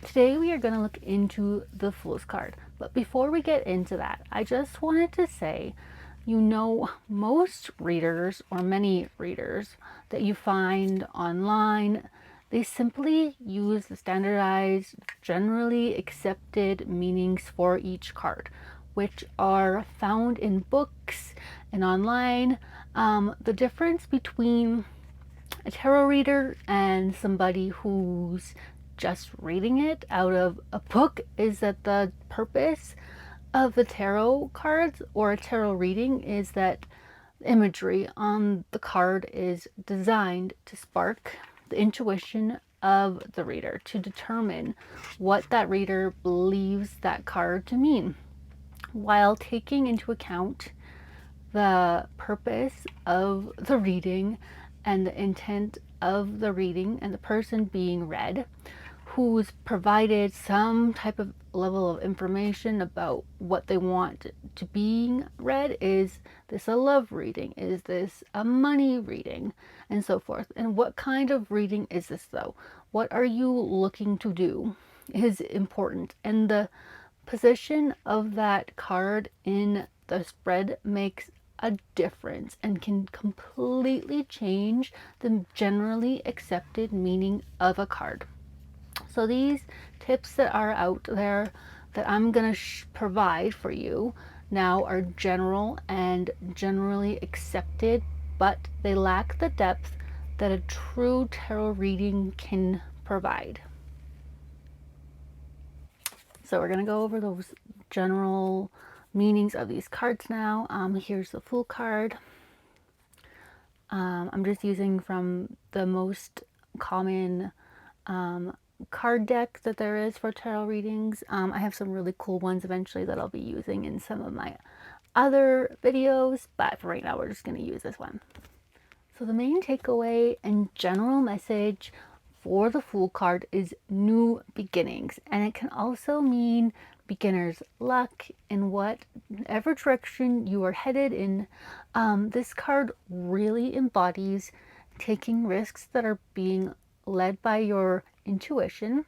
Today we are going to look into the Fool's card. But before we get into that, I just wanted to say, most readers or many readers that you find online, they simply use the standardized, generally accepted meanings for each card, which are found in books and online. The difference between a tarot reader and somebody who's just reading it out of a book is that the purpose of the tarot cards or a tarot reading is that imagery on the card is designed to spark the intuition of the reader to determine what that reader believes that card to mean, while taking into account the purpose of the reading and the intent of the reading and the person being read, who's provided some type of level of information about what they want to being read. Is this a love reading? Is this a money reading? And so forth. And what kind of reading is this though? What are you looking to do is important. And the position of that card in the spread makes a difference and can completely change the generally accepted meaning of a card. So these tips that are out there that I'm going to provide for you now are general and generally accepted, but they lack the depth that a true tarot reading can provide. So we're going to go over those general meanings of these cards now. Here's the Fool card. I'm just using from the most common card deck that there is for tarot readings. I have some really cool ones eventually that I'll be using in some of my other videos, but for right now we're just going to use this one. So the main takeaway and general message for the Fool card is new beginnings, and it can also mean beginner's luck in whatever direction you are headed in. This card really embodies taking risks that are being led by your intuition,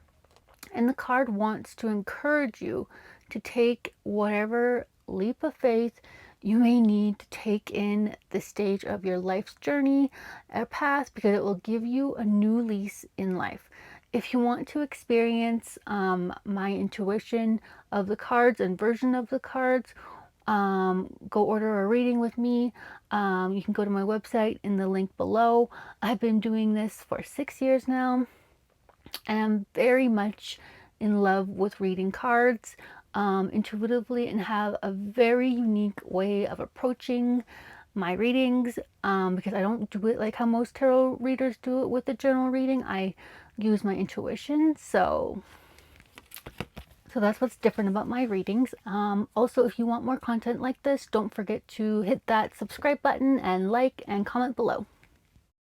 and the card wants to encourage you to take whatever leap of faith you may need to take in this stage of your life's journey or path, because it will give you a new lease in life. If you want to experience my intuition of the cards and version of the cards, go order a reading with me. You can go to my website in the link below. I've been doing this for 6 years now, and I'm very much in love with reading cards intuitively, and have a very unique way of approaching my readings, because I don't do it like how most tarot readers do it with the general reading. I use my intuition. So that's what's different about my readings. Also, if you want more content like this, don't forget to hit that subscribe button and like and comment below.